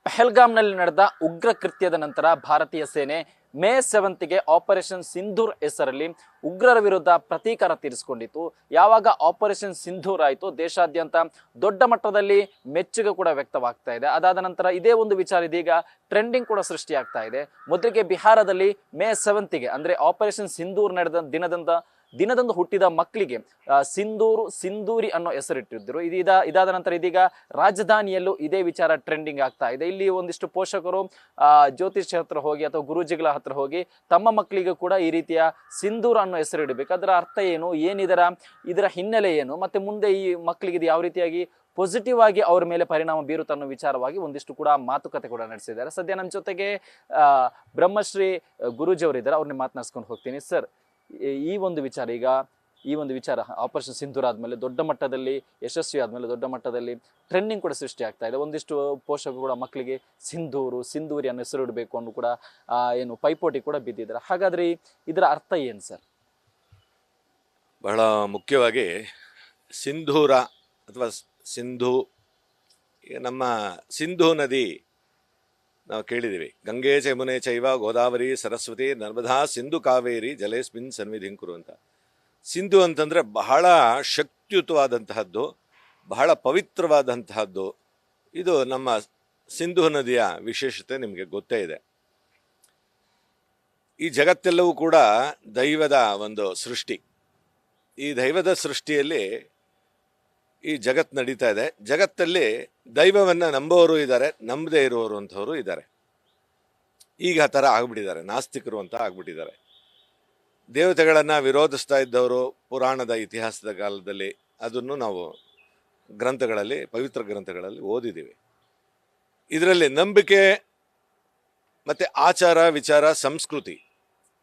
ಪಹಲ್ಗಾಮ್ನಲ್ಲಿ ನಡೆದ ಉಗ್ರ ಕೃತ್ಯದ ನಂತರ ಭಾರತೀಯ ಸೇನೆ ಮೇ 7ಗೆ ಆಪರೇಷನ್ ಸಿಂಧೂರ್ ಹೆಸರಲ್ಲಿ ಉಗ್ರರ ವಿರುದ್ಧ ಪ್ರತೀಕಾರ ತೀರಿಸಿಕೊಂಡಿತ್ತು. ಯಾವಾಗ ಆಪರೇಷನ್ ಸಿಂಧೂರ್ ಆಯಿತು, ದೇಶಾದ್ಯಂತ ದೊಡ್ಡ ಮಟ್ಟದಲ್ಲಿ ಮೆಚ್ಚುಗೆ ಕೂಡ ವ್ಯಕ್ತವಾಗ್ತಾ ಇದೆ. ಅದಾದ ನಂತರ ಇದೇ ಒಂದು ವಿಚಾರ ಇದೀಗ ಟ್ರೆಂಡಿಂಗ್ ಕೂಡ ಸೃಷ್ಟಿಯಾಗ್ತಾ ಇದೆ. ಮೊದಲಿಗೆ ಬಿಹಾರದಲ್ಲಿ ಮೇ 7ಗೆ ಅಂದ್ರೆ ಆಪರೇಷನ್ ಸಿಂಧೂರ್ ನಡೆದ ದಿನದಂದು ಹುಟ್ಟಿದ ಮಕ್ಕಳಿಗೆ ಸಿಂಧೂರಿ ಅನ್ನೋ ಹೆಸರಿಟ್ಟಿದ್ರು. ಇದಾದ ನಂತರ ಇದೀಗ ರಾಜಧಾನಿಯಲ್ಲೂ ಇದೇ ವಿಚಾರ ಟ್ರೆಂಡಿಂಗ್ ಆಗ್ತಾ ಇದೆ. ಇಲ್ಲಿ ಒಂದಿಷ್ಟು ಪೋಷಕರು ಜ್ಯೋತಿಷ್ಯ ಹತ್ರ ಹೋಗಿ ಅಥವಾ ಗುರೂಜಿಗಳ ಹತ್ರ ಹೋಗಿ ತಮ್ಮ ಮಕ್ಕಳಿಗೆ ಕೂಡ ಈ ರೀತಿಯ ಸಿಂಧೂರ್ ಅನ್ನೋ ಹೆಸರು ಇಡಬೇಕು, ಅದರ ಅರ್ಥ ಏನು, ಇದರ ಹಿನ್ನೆಲೆ ಏನು, ಮತ್ತೆ ಮುಂದೆ ಈ ಮಕ್ಕಳಿಗೆ ಇದು ಯಾವ ರೀತಿಯಾಗಿ ಪಾಸಿಟಿವ್ ಆಗಿ ಅವ್ರ ಮೇಲೆ ಪರಿಣಾಮ ಬೀರುತ್ತೆ ಅನ್ನೋ ವಿಚಾರವಾಗಿ ಒಂದಿಷ್ಟು ಕೂಡ ಮಾತುಕತೆ ಕೂಡ ನಡೆಸಿದ್ದಾರೆ. ಸದ್ಯ ನನ್ನ ಜೊತೆಗೆ ಬ್ರಹ್ಮಶ್ರೀ ಗುರೂಜಿ ಅವರಿದ್ದಾರೆ, ಅವ್ರನ್ನ ಮಾತನಾಡಿಸ್ಕೊಂಡು ಹೋಗ್ತೀನಿ. ಸರ್, ಈ ಒಂದು ವಿಚಾರ ಆಪರೇಷನ್ ಸಿಂಧೂರ್ ಆದ್ಮೇಲೆ ದೊಡ್ಡ ಮಟ್ಟದಲ್ಲಿ ಯಶಸ್ವಿ ಆದ್ಮೇಲೆ ದೊಡ್ಡ ಮಟ್ಟದಲ್ಲಿ ಟ್ರೆಂಡಿಂಗ್ ಕೂಡ ಸೃಷ್ಟಿ ಆಗ್ತಾ ಇದೆ. ಒಂದಿಷ್ಟು ಪೋಷಕರು ಕೂಡ ಮಕ್ಕಳಿಗೆ ಸಿಂಧೂರಿ ಅನ್ನೋ ಹೆಸರು ಇಡಬೇಕು ಅನ್ನೋ ಕೂಡ ಏನು ಪೈಪೋಟಿ ಕೂಡ ಬಿದ್ದಿದ್ದಾರೆ. ಹಾಗಾದ್ರೆ ಇದರ ಅರ್ಥ ಏನು ಸರ್? ಬಹಳ ಮುಖ್ಯವಾಗಿ ಸಿಂಧೂರ ಅಥವಾ ಸಿಂಧು, ನಮ್ಮ ಸಿಂಧೂ ನದಿ ನಾವು ಕೇಳಿದ್ದೀವಿ. ಗಂಗೆ ಯಮುನೆ ಚೈವ ಗೋದಾವರಿ ಸರಸ್ವತಿ ನರ್ಮದಾ ಸಿಂಧು ಕಾವೇರಿ ಜಲೇಸ್ಮಿನ್ ಸನ್ನಿಧಿಂಕುರು ಅಂತ. ಸಿಂಧು ಅಂತಂದರೆ ಬಹಳ ಶಕ್ತಿಯುತವಾದಂತಹದ್ದು, ಬಹಳ ಪವಿತ್ರವಾದಂತಹದ್ದು. ಇದು ನಮ್ಮ ಸಿಂಧು ನದಿಯ ವಿಶೇಷತೆ ನಿಮಗೆ ಗೊತ್ತೇ ಇದೆ. ಈ ಜಗತ್ತೆಲ್ಲವೂ ಕೂಡ ದೈವದ ಒಂದು ಸೃಷ್ಟಿ. ಈ ದೈವದ ಸೃಷ್ಟಿಯಲ್ಲಿ ಈ ಜಗತ್ತು ನಡೀತಾ ಇದೆ. ಜಗತ್ತಲ್ಲಿ ದೈವವನ್ನು ನಂಬೋರು ಇದ್ದಾರೆ, ನಂಬದೇ ಇರುವವರು ಅಂಥವರು ಇದ್ದಾರೆ. ಈಗ ಆ ಥರ ಆಗ್ಬಿಟ್ಟಿದ್ದಾರೆ, ನಾಸ್ತಿಕರು ಅಂತ ಆಗ್ಬಿಟ್ಟಿದ್ದಾರೆ. ದೇವತೆಗಳನ್ನು ವಿರೋಧಿಸ್ತಾ ಇದ್ದವರು ಪುರಾಣದ ಇತಿಹಾಸದ ಕಾಲದಲ್ಲಿ, ಅದನ್ನು ನಾವು ಗ್ರಂಥಗಳಲ್ಲಿ, ಪವಿತ್ರ ಗ್ರಂಥಗಳಲ್ಲಿ ಓದಿದ್ದೀವಿ. ಇದರಲ್ಲಿ ನಂಬಿಕೆ ಮತ್ತು ಆಚಾರ ವಿಚಾರ ಸಂಸ್ಕೃತಿ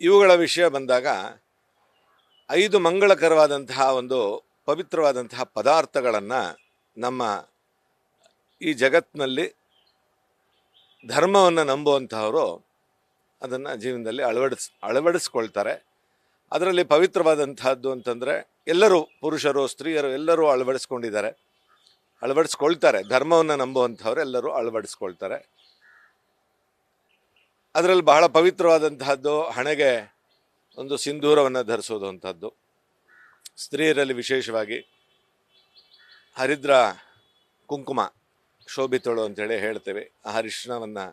ಇವುಗಳ ವಿಷಯ ಬಂದಾಗ 5 ಮಂಗಳಕರವಾದಂತಹ ಒಂದು ಪವಿತ್ರವಾದಂತಹ ಪದಾರ್ಥಗಳನ್ನು ನಮ್ಮ ಈ ಜಗತ್ತಿನಲ್ಲಿ ಧರ್ಮವನ್ನು ನಂಬುವಂತಹವರು ಅದನ್ನು ಜೀವನದಲ್ಲಿ ಅಳವಡಿಸ್ಕೊಳ್ತಾರೆ. ಅದರಲ್ಲಿ ಪವಿತ್ರವಾದಂತಹದ್ದು ಅಂತಂದರೆ ಎಲ್ಲರೂ, ಪುರುಷರು ಸ್ತ್ರೀಯರು ಎಲ್ಲರೂ ಅಳವಡಿಸ್ಕೊಳ್ತಾರೆ. ಧರ್ಮವನ್ನು ನಂಬುವಂಥವ್ರು ಎಲ್ಲರೂ ಅಳವಡಿಸ್ಕೊಳ್ತಾರೆ. ಅದರಲ್ಲಿ ಬಹಳ ಪವಿತ್ರವಾದಂತಹದ್ದು ಹಣೆಗೆ ಒಂದು ಸಿಂಧೂರವನ್ನು ಧರಿಸೋದು ಅಂಥದ್ದು. ಸ್ತ್ರೀಯರಲ್ಲಿ ವಿಶೇಷವಾಗಿ ಹರಿದ್ರ ಕುಂಕುಮ ಶೋಭಿತಳು ಅಂತೇಳಿ ಹೇಳ್ತೇವೆ. ಆ ಅರಿಶಿಣವನ್ನು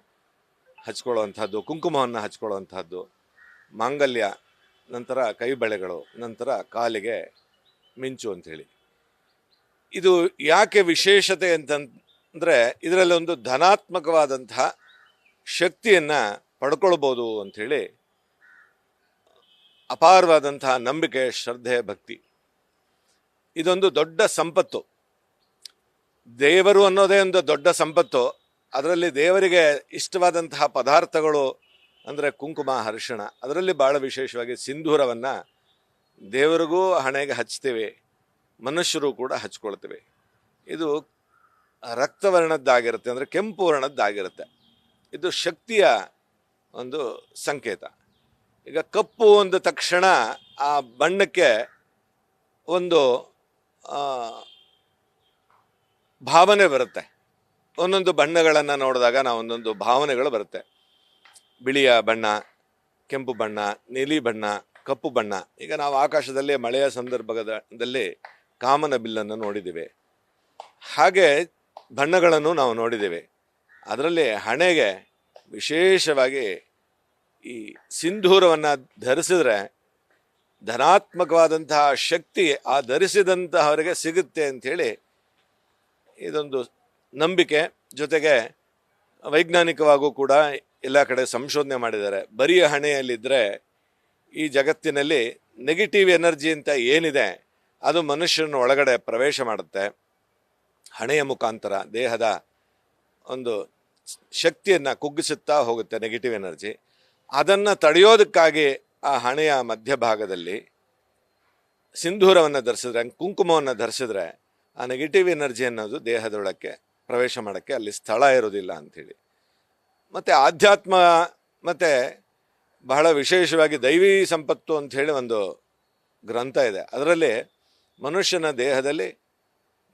ಹಚ್ಕೊಳ್ಳುವಂಥದ್ದು, ಕುಂಕುಮವನ್ನು ಹಚ್ಕೊಳ್ಳುವಂಥದ್ದು, ಮಾಂಗಲ್ಯ, ನಂತರ ಕೈ ಬಳೆಗಳು, ನಂತರ ಕಾಲಿಗೆ ಮಿಂಚು ಅಂಥೇಳಿ. ಇದು ಯಾಕೆ ವಿಶೇಷತೆ ಅಂತಂದರೆ ಇದರಲ್ಲಿ ಒಂದು ಧನಾತ್ಮಕವಾದಂತಹ ಶಕ್ತಿಯನ್ನು ಪಡ್ಕೊಳ್ಬೋದು ಅಂಥೇಳಿ ಅಪಾರವಾದಂತಹ ನಂಬಿಕೆ, ಶ್ರದ್ಧೆ, ಭಕ್ತಿ. ಇದೊಂದು ದೊಡ್ಡ ಸಂಪತ್ತು. ದೇವರು ಅನ್ನೋದೇ ಒಂದು ದೊಡ್ಡ ಸಂಪತ್ತು. ಅದರಲ್ಲಿ ದೇವರಿಗೆ ಇಷ್ಟವಾದಂತಹ ಪದಾರ್ಥಗಳು ಅಂದರೆ ಕುಂಕುಮ, ಅರಿಶಿಣ. ಅದರಲ್ಲಿ ಭಾಳ ವಿಶೇಷವಾಗಿ ಸಿಂಧೂರವನ್ನು ದೇವರಿಗೂ ಹಣೆಗೆ ಹಚ್ತೇವೆ, ಮನುಷ್ಯರು ಕೂಡ ಹಚ್ಕೊಳ್ತೇವೆ. ಇದು ರಕ್ತವರ್ಣದ್ದಾಗಿರುತ್ತೆ, ಅಂದರೆ ಕೆಂಪು ವರ್ಣದ್ದಾಗಿರುತ್ತೆ. ಇದು ಶಕ್ತಿಯ ಒಂದು ಸಂಕೇತ. ಈಗ ಕಪ್ಪು ಅಂದ ತಕ್ಷಣ ಆ ಬಣ್ಣಕ್ಕೆ ಒಂದು ಭಾವನೆ ಬರುತ್ತೆ. ಒಂದೊಂದು ಬಣ್ಣಗಳನ್ನು ನೋಡಿದಾಗ ನಾವು ಒಂದೊಂದು ಭಾವನೆಗಳು ಬರುತ್ತೆ. ಬಿಳಿಯ ಬಣ್ಣ, ಕೆಂಪು ಬಣ್ಣ, ನೀಲಿ ಬಣ್ಣ, ಕಪ್ಪು ಬಣ್ಣ. ಈಗ ನಾವು ಆಕಾಶದಲ್ಲಿ ಮಳೆಯ ಸಂದರ್ಭದಲ್ಲಿ ಕಾಮನ ಬಿಲ್ಲನ್ನು ನೋಡಿದ್ದೇವೆ. ಹಾಗೆ ಬಣ್ಣಗಳನ್ನು ನಾವು ನೋಡಿದ್ದೇವೆ. ಅದರಲ್ಲಿ ಹಣೆಗೆ ವಿಶೇಷವಾಗಿ ಈ ಸಿಂಧೂರವನ್ನು ಧರಿಸಿದ್ರೆ ಧನಾತ್ಮಕವಾದಂತಹ ಶಕ್ತಿ ಆ ಧರಿಸಿದಂತಹವರಿಗೆ ಸಿಗುತ್ತೆ ಅಂಥೇಳಿ ಇದೊಂದು ನಂಬಿಕೆ. ಜೊತೆಗೆ ವೈಜ್ಞಾನಿಕವಾಗೂ ಕೂಡ ಎಲ್ಲ ಕಡೆ ಸಂಶೋಧನೆ ಮಾಡಿದ್ದಾರೆ. ಬರಿಯ ಹಣೆಯಲ್ಲಿದ್ದರೆ ಈ ಜಗತ್ತಿನಲ್ಲಿ ನೆಗೆಟಿವ್ ಎನರ್ಜಿ ಅಂತ ಏನಿದೆ ಅದು ಮನುಷ್ಯನ ಒಳಗಡೆ ಪ್ರವೇಶ ಮಾಡುತ್ತೆ. ಹಣೆಯ ಮುಖಾಂತರ ದೇಹದ ಒಂದು ಶಕ್ತಿಯನ್ನು ಕುಗ್ಗಿಸುತ್ತಾ ಹೋಗುತ್ತೆ ನೆಗೆಟಿವ್ ಎನರ್ಜಿ. ಅದನ್ನು ತಡೆಯೋದಕ್ಕಾಗಿ ಆ ಹಣೆಯ ಮಧ್ಯಭಾಗದಲ್ಲಿ ಸಿಂಧೂರವನ್ನು ಧರಿಸಿದ್ರೆ, ಕುಂಕುಮವನ್ನು ಧರಿಸಿದ್ರೆ ಆ ನೆಗೆಟಿವ್ ಎನರ್ಜಿ ಅನ್ನೋದು ದೇಹದೊಳಕ್ಕೆ ಪ್ರವೇಶ ಮಾಡೋಕ್ಕೆ ಅಲ್ಲಿ ಸ್ಥಳ ಇರೋದಿಲ್ಲ ಅಂಥೇಳಿ. ಮತ್ತು ಆಧ್ಯಾತ್ಮ ಮತ್ತು ಬಹಳ ವಿಶೇಷವಾಗಿ ದೈವಿ ಸಂಪತ್ತು ಅಂಥೇಳಿ ಒಂದು ಗ್ರಂಥ ಇದೆ. ಅದರಲ್ಲಿ ಮನುಷ್ಯನ ದೇಹದಲ್ಲಿ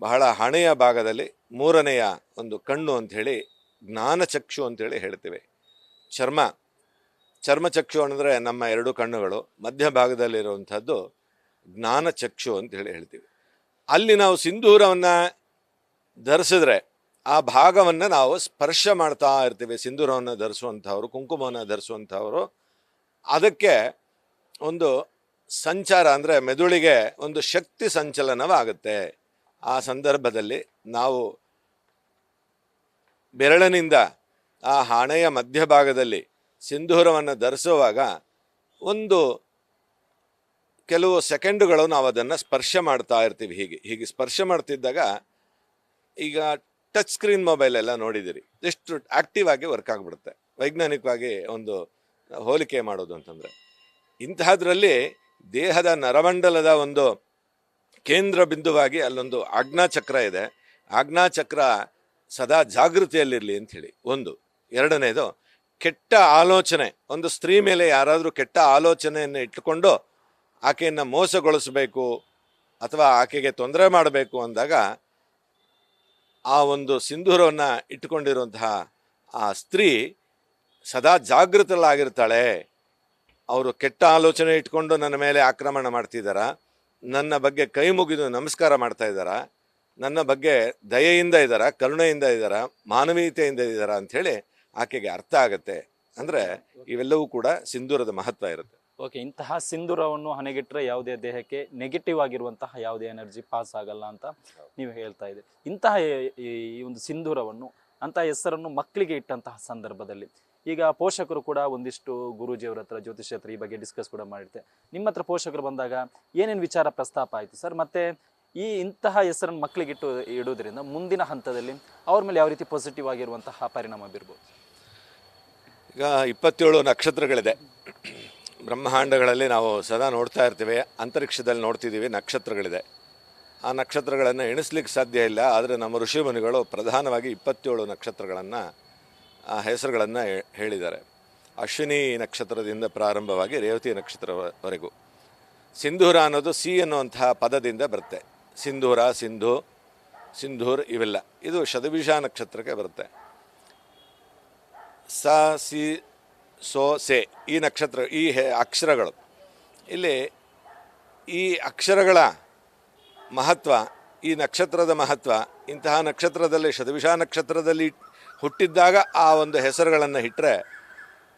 ಬಹಳ ಹಣೆಯ ಭಾಗದಲ್ಲಿ 3ನೆಯ ಒಂದು ಕಣ್ಣು ಅಂಥೇಳಿ ಜ್ಞಾನಚಕ್ಷು ಅಂತೇಳಿ ಹೇಳ್ತೀವಿ. ಚರ್ಮಚಕ್ಷು ಅಂದರೆ ನಮ್ಮ ಎರಡು ಕಣ್ಣುಗಳು, ಮಧ್ಯಭಾಗದಲ್ಲಿರುವಂಥದ್ದು ಜ್ಞಾನಚಕ್ಷು ಅಂತ ಹೇಳ್ತೀವಿ. ಅಲ್ಲಿ ನಾವು ಸಿಂಧೂರವನ್ನು ಧರಿಸಿದ್ರೆ ಆ ಭಾಗವನ್ನು ನಾವು ಸ್ಪರ್ಶ ಮಾಡ್ತಾ ಇರ್ತೀವಿ. ಸಿಂಧೂರವನ್ನು ಧರಿಸುವಂಥವ್ರು, ಕುಂಕುಮವನ್ನು ಧರಿಸುವಂಥವರು, ಅದಕ್ಕೆ ಒಂದು ಸಂಚಾರ ಅಂದರೆ ಮೆದುಳಿಗೆ ಒಂದು ಶಕ್ತಿ ಸಂಚಲನವಾಗುತ್ತೆ. ಆ ಸಂದರ್ಭದಲ್ಲಿ ನಾವು ಬೆರಳಿನಿಂದ ಆ ಹಣೆಯ ಮಧ್ಯಭಾಗದಲ್ಲಿ ಸಿಂಧೂರವನ್ನು ಧರಿಸುವಾಗ ಒಂದು ಕೆಲವು ಸೆಕೆಂಡುಗಳು ನಾವು ಅದನ್ನು ಸ್ಪರ್ಶ ಮಾಡ್ತಾ ಇರ್ತೀವಿ. ಹೀಗೆ ಸ್ಪರ್ಶ ಮಾಡ್ತಿದ್ದಾಗ, ಈಗ ಟಚ್ ಸ್ಕ್ರೀನ್ ಮೊಬೈಲ್ ಎಲ್ಲ ನೋಡಿದಿರಿ, ಎಷ್ಟು ಆಕ್ಟಿವ್ ಆಗಿ ವರ್ಕ್ ಆಗಿಬಿಡುತ್ತೆ. ವೈಜ್ಞಾನಿಕವಾಗಿ ಒಂದು ಹೋಲಿಕೆ ಮಾಡೋದು ಅಂತಂದರೆ, ಇಂತಹದ್ರಲ್ಲಿ ದೇಹದ ನರಮಂಡಲದ ಒಂದು ಕೇಂದ್ರ ಬಿಂದುವಾಗಿ ಅಲ್ಲೊಂದು ಆಜ್ಞಾಚಕ್ರ ಇದೆ. ಆಜ್ಞಾಚಕ್ರ ಸದಾ ಜಾಗೃತಿಯಲ್ಲಿರಲಿ ಅಂಥೇಳಿ ಒಂದು. ಎರಡನೇದು, ಕೆಟ್ಟ ಆಲೋಚನೆ, ಒಂದು ಸ್ತ್ರೀ ಮೇಲೆ ಯಾರಾದರೂ ಕೆಟ್ಟ ಆಲೋಚನೆಯನ್ನು ಇಟ್ಟುಕೊಂಡು ಆಕೆಯನ್ನು ಮೋಸಗೊಳಿಸಬೇಕು ಅಥವಾ ಆಕೆಗೆ ತೊಂದರೆ ಮಾಡಬೇಕು ಅಂದಾಗ ಆ ಒಂದು ಸಿಂಧೂರವನ್ನು ಇಟ್ಟುಕೊಂಡಿರುವಂತಹ ಆ ಸ್ತ್ರೀ ಸದಾ ಜಾಗೃತಳಾಗಿರ್ತಾಳೆ. ಅವರು ಕೆಟ್ಟ ಆಲೋಚನೆ ಇಟ್ಕೊಂಡು ನನ್ನ ಮೇಲೆ ಆಕ್ರಮಣ ಮಾಡ್ತಿದ್ದಾರಾ, ನನ್ನ ಬಗ್ಗೆ ಕೈ ಮುಗಿದು ನಮಸ್ಕಾರ ಮಾಡ್ತಾ ಇದ್ದಾರಾ, ನನ್ನ ಬಗ್ಗೆ ದಯೆಯಿಂದ ಇದ್ದಾರಾ, ಕರುಣೆಯಿಂದ ಇದ್ದಾರಾ, ಮಾನವೀಯತೆಯಿಂದ ಇದ್ದಾರಾ ಅಂಥೇಳಿ ಆಕೆಗೆ ಅರ್ಥ ಆಗುತ್ತೆ. ಅಂದರೆ ಇವೆಲ್ಲವೂ ಕೂಡ ಸಿಂಧೂರದ ಮಹತ್ವ ಇರುತ್ತೆ. ಓಕೆ, ಇಂತಹ ಸಿಂಧೂರವನ್ನು ಹಣೆಗಿಟ್ಟರೆ ಯಾವುದೇ ದೇಹಕ್ಕೆ ನೆಗೆಟಿವ್ ಆಗಿರುವಂತಹ ಯಾವುದೇ ಎನರ್ಜಿ ಪಾಸ್ ಆಗಲ್ಲ ಅಂತ ನೀವು ಹೇಳ್ತಾ ಇದ್ದೀರಿ. ಇಂತಹ ಈ ಒಂದು ಸಿಂಧೂರವನ್ನು, ಅಂತಹ ಹೆಸರನ್ನು ಮಕ್ಕಳಿಗೆ ಇಟ್ಟಂತಹ ಸಂದರ್ಭದಲ್ಲಿ ಈಗ ಪೋಷಕರು ಕೂಡ ಒಂದಿಷ್ಟು ಗುರೂಜಿಯವರ ಹತ್ರ, ಜ್ಯೋತಿಷಿ ಹತ್ರ ಈ ಬಗ್ಗೆ ಡಿಸ್ಕಸ್ ಕೂಡ ಮಾಡಿರ್ತೆ. ನಿಮ್ಮ ಹತ್ರ ಪೋಷಕರು ಬಂದಾಗ ಏನೇನು ವಿಚಾರ ಪ್ರಸ್ತಾಪ ಆಯಿತು ಸರ್? ಮತ್ತು ಇಂತಹ ಹೆಸರನ್ನು ಮಕ್ಕಳಿಗೆ ಇಡೋದ್ರಿಂದ ಮುಂದಿನ ಹಂತದಲ್ಲಿ ಅವ್ರ ಮೇಲೆ ಯಾವ ರೀತಿ ಪಾಸಿಟಿವ್ ಆಗಿರುವಂತಹ ಪರಿಣಾಮ ಬೀರ್ಬೋದು? ಈಗ 27 ನಕ್ಷತ್ರಗಳಿದೆ ಬ್ರಹ್ಮಾಂಡಗಳಲ್ಲಿ. ನಾವು ಸದಾ ನೋಡ್ತಾ ಇರ್ತೀವಿ, ಅಂತರಿಕ್ಷದಲ್ಲಿ ನೋಡ್ತಿದ್ದೀವಿ, ನಕ್ಷತ್ರಗಳಿದೆ. ಆ ನಕ್ಷತ್ರಗಳನ್ನು ಎಣಿಸ್ಲಿಕ್ಕೆ ಸಾಧ್ಯ ಇಲ್ಲ. ಆದರೆ ನಮ್ಮ ಋಷಿಮುನಿಗಳು ಪ್ರಧಾನವಾಗಿ 27 ನಕ್ಷತ್ರಗಳನ್ನು, ಆ ಹೆಸರುಗಳನ್ನು ಹೇಳಿದ್ದಾರೆ. ಅಶ್ವಿನಿ ನಕ್ಷತ್ರದಿಂದ ಪ್ರಾರಂಭವಾಗಿ ರೇವತಿ ನಕ್ಷತ್ರವರೆಗೂ. ಸಿಂಧೂರ ಅನ್ನೋದು ಸಿ ಅನ್ನುವಂತಹ ಪದದಿಂದ ಬರುತ್ತೆ. ಸಿಂಧೂರ, ಸಿಂಧು, ಸಿಂಧೂರ್ ಇವೆಲ್ಲ ಇದು ಶತಭಿಷ ನಕ್ಷತ್ರಕ್ಕೆ ಬರುತ್ತೆ. ಸ, ಸಿ, ಸೋ, ಸೆ ಈ ನಕ್ಷತ್ರ, ಈ ಅಕ್ಷರಗಳು, ಇಲ್ಲಿ ಈ ಅಕ್ಷರಗಳ ಮಹತ್ವ, ಈ ನಕ್ಷತ್ರದ ಮಹತ್ವ, ಇಂತಹ ನಕ್ಷತ್ರದಲ್ಲಿ ಶತಭಿಷ ನಕ್ಷತ್ರದಲ್ಲಿ ಹುಟ್ಟಿದ್ದಾಗ ಆ ಒಂದು ಹೆಸರುಗಳನ್ನು ಇಟ್ಟರೆ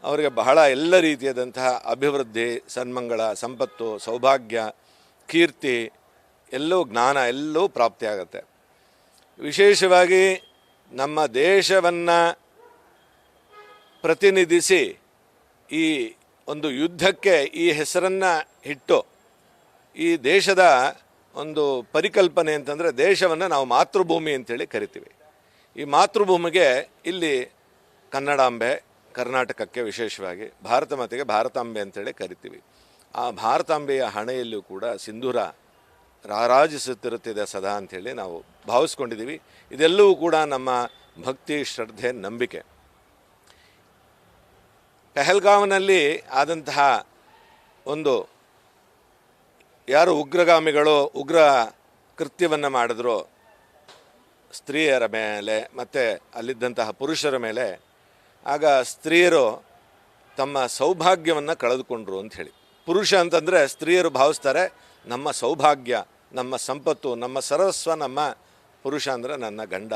ಅವರಿಗೆ ಬಹಳ ಎಲ್ಲ ರೀತಿಯಾದಂತಹ ಅಭಿವೃದ್ಧಿ, ಸನ್ಮಂಗಳ, ಸಂಪತ್ತು, ಸೌಭಾಗ್ಯ, ಕೀರ್ತಿ, ಎಲ್ಲವೂ ಜ್ಞಾನ ಎಲ್ಲವೂ ಪ್ರಾಪ್ತಿಯಾಗತ್ತೆ. ವಿಶೇಷವಾಗಿ ನಮ್ಮ ದೇಶವನ್ನು ಪ್ರತಿನಿಧಿಸಿ ಈ ಒಂದು ಯುದ್ಧಕ್ಕೆ ಈ ಹೆಸರನ್ನು ಇಟ್ಟು, ಈ ದೇಶದ ಒಂದು ಪರಿಕಲ್ಪನೆ ಅಂತಂದರೆ ದೇಶವನ್ನು ನಾವು ಮಾತೃಭೂಮಿ ಅಂತೇಳಿ ಕರಿತೀವಿ. ಈ ಮಾತೃಭೂಮಿಗೆ ಇಲ್ಲಿ ಕನ್ನಡಾಂಬೆ, ಕರ್ನಾಟಕಕ್ಕೆ ವಿಶೇಷವಾಗಿ ಭಾರತ ಮಾತೆಗೆ ಭಾರತಾಂಬೆ ಅಂತೇಳಿ ಕರಿತೀವಿ. ಆ ಭಾರತಾಂಬೆಯ ಹಣೆಯಲ್ಲೂ ಕೂಡ ಸಿಂಧೂರ ರಾರಾಜಿಸುತ್ತಿರುತ್ತಿದೆ ಸದಾ ಅಂಥೇಳಿ ನಾವು ಭಾವಿಸ್ಕೊಂಡಿದ್ದೀವಿ. ಇದೆಲ್ಲವೂ ಕೂಡ ನಮ್ಮ ಭಕ್ತಿ, ಶ್ರದ್ಧೆ, ನಂಬಿಕೆ. ಪೆಹಲ್ಗಾವ್ನಲ್ಲಿ ಆದಂತಹ ಒಂದು ಯಾರು ಉಗ್ರಗಾಮಿಗಳು ಉಗ್ರ ಕೃತ್ಯವನ್ನು ಮಾಡಿದ್ರು ಸ್ತ್ರೀಯರ ಮೇಲೆ ಮತ್ತು ಅಲ್ಲಿದ್ದಂತಹ ಪುರುಷರ ಮೇಲೆ, ಆಗ ಸ್ತ್ರೀಯರು ತಮ್ಮ ಸೌಭಾಗ್ಯವನ್ನು ಕಳೆದುಕೊಂಡ್ರು ಅಂಥೇಳಿ. ಪುರುಷ ಅಂತಂದರೆ ಸ್ತ್ರೀಯರು ಭಾವಿಸ್ತಾರೆ ನಮ್ಮ ಸೌಭಾಗ್ಯ, ನಮ್ಮ ಸಂಪತ್ತು, ನಮ್ಮ ಸರ್ವಸ್ವ ನಮ್ಮ ಪುರುಷ ಅಂದರೆ ನನ್ನ ಗಂಡ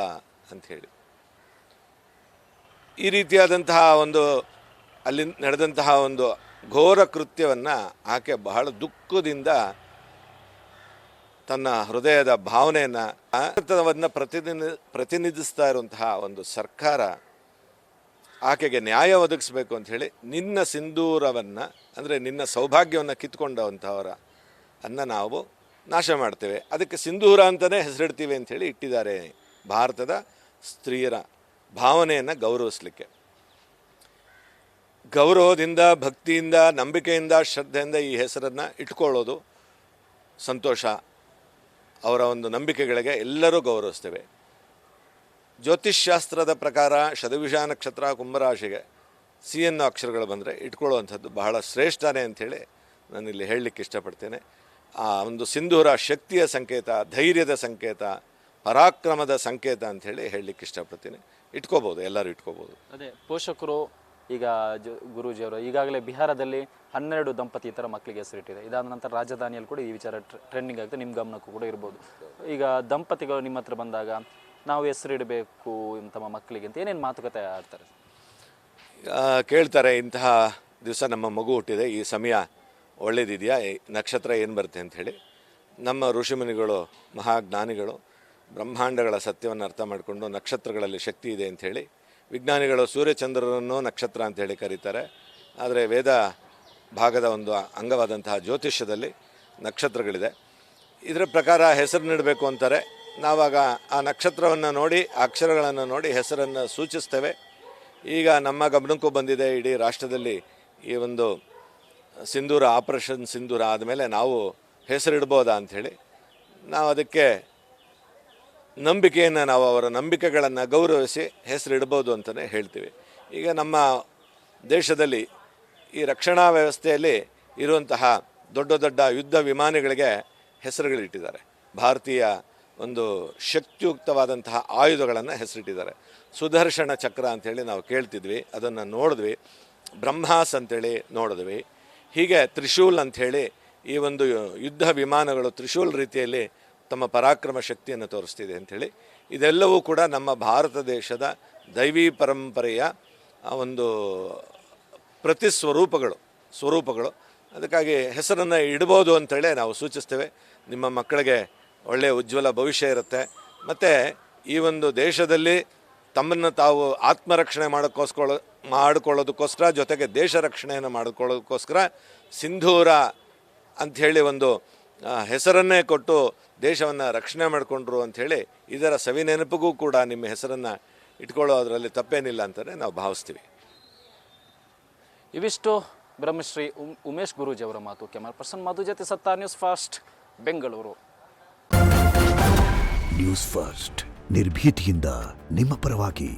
ಅಂಥೇಳಿ. ಈ ರೀತಿಯಾದಂತಹ ಒಂದು ಅಲ್ಲಿ ನಡೆದಂತಹ ಒಂದು ಘೋರ ಕೃತ್ಯವನ್ನು ಆಕೆ ಬಹಳ ದುಃಖದಿಂದ ತನ್ನ ಹೃದಯದ ಭಾವನೆಯನ್ನು, ಭಾರತವನ್ನು ಪ್ರತಿನಿಧಿಸ್ತಾ ಇರುವಂತಹ ಒಂದು ಸರ್ಕಾರ ಆಕೆಗೆ ನ್ಯಾಯ ಒದಗಿಸ್ಬೇಕು ಅಂಥೇಳಿ ನಿನ್ನ ಸಿಂಧೂರವನ್ನು, ಅಂದರೆ ನಿನ್ನ ಸೌಭಾಗ್ಯವನ್ನು ಕಿತ್ಕೊಂಡವಂಥವರ ನಾವು ನಾಶ ಮಾಡ್ತೇವೆ, ಅದಕ್ಕೆ ಸಿಂಧೂರ ಅಂತಲೇ ಹೆಸರಿಡ್ತೀವಿ ಅಂಥೇಳಿ ಇಟ್ಟಿದ್ದಾರೆ. ಭಾರತದ ಸ್ತ್ರೀಯರ ಭಾವನೆಯನ್ನು ಗೌರವಿಸಲಿಕ್ಕೆ, ಗೌರವದಿಂದ, ಭಕ್ತಿಯಿಂದ, ನಂಬಿಕೆಯಿಂದ, ಶ್ರದ್ಧೆಯಿಂದ ಈ ಹೆಸರನ್ನು ಇಟ್ಕೊಳ್ಳೋದು ಸಂತೋಷ. ಅವರ ಒಂದು ನಂಬಿಕೆಗಳಿಗೆ ಎಲ್ಲರೂ ಗೌರವಿಸ್ತೇವೆ. ಜ್ಯೋತಿಷ್ಶಾಸ್ತ್ರದ ಪ್ರಕಾರ ಶತಭಿಷ ನಕ್ಷತ್ರ ಕುಂಭರಾಶಿಗೆ ಸಿ ಅನ್ನೋ ಅಕ್ಷರಗಳು ಬಂದರೆ ಇಟ್ಕೊಳ್ಳುವಂಥದ್ದು ಬಹಳ ಶ್ರೇಷ್ಠನೇ ಅಂಥೇಳಿ ನಾನಿಲ್ಲಿ ಹೇಳಲಿಕ್ಕೆ ಇಷ್ಟಪಡ್ತೇನೆ. ಆ ಒಂದು ಸಿಂಧೂರ ಶಕ್ತಿಯ ಸಂಕೇತ, ಧೈರ್ಯದ ಸಂಕೇತ, ಪರಾಕ್ರಮದ ಸಂಕೇತ ಅಂಥೇಳಿ ಹೇಳಲಿಕ್ಕೆ ಇಷ್ಟಪಡ್ತೀನಿ. ಇಟ್ಕೋಬೋದು, ಎಲ್ಲರೂ ಇಟ್ಕೋಬೋದು. ಅದೇ ಪೋಷಕರು ಈಗ ಗುರೂಜಿಯವರು ಈಗಾಗಲೇ ಬಿಹಾರದಲ್ಲಿ 12 ದಂಪತಿ ಈ ಥರ ಮಕ್ಕಳಿಗೆ ಹೆಸರಿಟ್ಟಿದೆ. ಇದಾದ ನಂತರ ರಾಜಧಾನಿಯಲ್ಲಿ ಕೂಡ ಈ ವಿಚಾರ ಟ್ರೆಂಡಿಂಗ್ ಆಗುತ್ತೆ, ನಿಮ್ಮ ಗಮನಕ್ಕೂ ಕೂಡ ಇರ್ಬೋದು. ಈಗ ದಂಪತಿಗಳು ನಿಮ್ಮ ಹತ್ರ ಬಂದಾಗ ನಾವು ಹೆಸರಿಡಬೇಕು ತಮ್ಮ ಮಕ್ಕಳಿಗೆ ಅಂತ ಏನೇನು ಮಾತುಕತೆ ಆಡ್ತಾರೆ? ಕೇಳ್ತಾರೆ, ಇಂತಹ ದಿವಸ ನಮ್ಮ ಮಗು ಹುಟ್ಟಿದೆ, ಈ ಸಮಯ ಒಳ್ಳೇದಿದೆಯಾ, ನಕ್ಷತ್ರ ಏನು ಬರುತ್ತೆ ಅಂಥೇಳಿ. ನಮ್ಮ ಋಷಿಮುನಿಗಳು, ಮಹಾಜ್ಞಾನಿಗಳು ಬ್ರಹ್ಮಾಂಡಗಳ ಸತ್ಯವನ್ನು ಅರ್ಥ ಮಾಡಿಕೊಂಡು ನಕ್ಷತ್ರಗಳಲ್ಲಿ ಶಕ್ತಿ ಇದೆ ಅಂಥೇಳಿ, ವಿಜ್ಞಾನಿಗಳು ಸೂರ್ಯಚಂದ್ರರನ್ನು ನಕ್ಷತ್ರ ಅಂಥೇಳಿ ಕರೀತಾರೆ. ಆದರೆ ವೇದ ಭಾಗದ ಒಂದು ಅಂಗವಾದಂತಹ ಜ್ಯೋತಿಷ್ಯದಲ್ಲಿ ನಕ್ಷತ್ರಗಳಿದೆ. ಇದರ ಪ್ರಕಾರ ಹೆಸರು ನೀಡಬೇಕು ಅಂತಾರೆ. ನಾವಾಗ ಆ ನಕ್ಷತ್ರವನ್ನು ನೋಡಿ, ಅಕ್ಷರಗಳನ್ನು ನೋಡಿ ಹೆಸರನ್ನು ಸೂಚಿಸ್ತೇವೆ. ಈಗ ನಮ್ಮ ಗಮನಕ್ಕೂ ಬಂದಿದೆ, ಇಡೀ ರಾಷ್ಟ್ರದಲ್ಲಿ ಈ ಒಂದು ಸಿಂಧೂರ, ಆಪರೇಷನ್ ಸಿಂಧೂರ ಆದಮೇಲೆ ನಾವು ಹೆಸರಿಡ್ಬೋದಾ ಅಂಥೇಳಿ ನಾವು ಅದಕ್ಕೆ ನಂಬಿಕೆಯನ್ನು, ನಾವು ಅವರ ನಂಬಿಕೆಗಳನ್ನು ಗೌರವಿಸಿ ಹೆಸರಿಡ್ಬೋದು ಅಂತಲೇ ಹೇಳ್ತೀವಿ. ಈಗ ನಮ್ಮ ದೇಶದಲ್ಲಿ ಈ ರಕ್ಷಣಾ ವ್ಯವಸ್ಥೆಯಲ್ಲಿ ಇರುವಂತಹ ದೊಡ್ಡ ದೊಡ್ಡ ಯುದ್ಧ ವಿಮಾನಗಳಿಗೆ ಹೆಸರುಗಳಿಟ್ಟಿದ್ದಾರೆ. ಭಾರತೀಯ ಒಂದು ಶಕ್ತಿಯುಕ್ತವಾದಂತಹ ಆಯುಧಗಳನ್ನು ಹೆಸರಿಟ್ಟಿದ್ದಾರೆ. ಸುದರ್ಶನ ಚಕ್ರ ಅಂಥೇಳಿ ನಾವು ಕೇಳ್ತಿದ್ವಿ, ಅದನ್ನು ನೋಡಿದ್ವಿ. ಬ್ರಹ್ಮಾಸ್ ಅಂಥೇಳಿ ನೋಡಿದ್ವಿ. ಹೀಗೆ ತ್ರಿಶೂಲ್ ಅಂಥೇಳಿ ಈ ಒಂದು ಯುದ್ಧ ವಿಮಾನಗಳು ತ್ರಿಶೂಲ್ ರೀತಿಯಲ್ಲಿ ತಮ್ಮ ಪರಾಕ್ರಮ ಶಕ್ತಿಯನ್ನು ತೋರಿಸ್ತಿದೆ ಅಂಥೇಳಿ. ಇದೆಲ್ಲವೂ ಕೂಡ ನಮ್ಮ ಭಾರತ ದೇಶದ ದೈವೀ ಪರಂಪರೆಯ ಒಂದು ಸ್ವರೂಪಗಳು. ಅದಕ್ಕಾಗಿ ಹೆಸರನ್ನು ಇಡ್ಬೋದು ಅಂತೇಳಿ ನಾವು ಸೂಚಿಸ್ತೇವೆ. ನಿಮ್ಮ ಮಕ್ಕಳಿಗೆ ಒಳ್ಳೆಯ ಉಜ್ವಲ ಭವಿಷ್ಯ ಇರುತ್ತೆ. ಮತ್ತು ಈ ಒಂದು ದೇಶದಲ್ಲಿ ತಮ್ಮನ್ನು ತಾವು ಆತ್ಮರಕ್ಷಣೆ ಮಾಡಿಕೊಳ್ಳೋದಕ್ಕೋಸ್ಕರ, ಜೊತೆಗೆ ದೇಶ ರಕ್ಷಣೆಯನ್ನು ಮಾಡಿಕೊಳ್ಳೋದಕ್ಕೋಸ್ಕರ ಸಿಂಧೂರ ಅಂಥೇಳಿ ಒಂದು ಹೆಸರನ್ನೇ ಕೊಟ್ಟು ದೇಶವನ್ನು ರಕ್ಷಣೆ ಮಾಡಿಕೊಂಡ್ರು ಅಂಥೇಳಿ, ಇದರ ಸವಿನೆನಪಿಗೂ ಕೂಡ ನಿಮ್ಮ ಹೆಸರನ್ನು ಇಟ್ಕೊಳ್ಳೋದ್ರಲ್ಲಿ ತಪ್ಪೇನಿಲ್ಲ ಅಂತಲೇ ನಾವು ಭಾವಿಸ್ತೀವಿ. ಇವಿಷ್ಟು ಬ್ರಹ್ಮಶ್ರೀ ಉಮೇಶ್ ಗುರೂಜಿ ಅವರ ಮಾತು. ಕ್ಯಾಮರಾ ಪರ್ಸನ್ ಮಧು ಜೊತೆ Sattar, news first, Bengaluru. News first, ನಿರ್ಭೀತಿಯಿಂದ ನಿಮ್ಮ ಪರವಾಗಿ.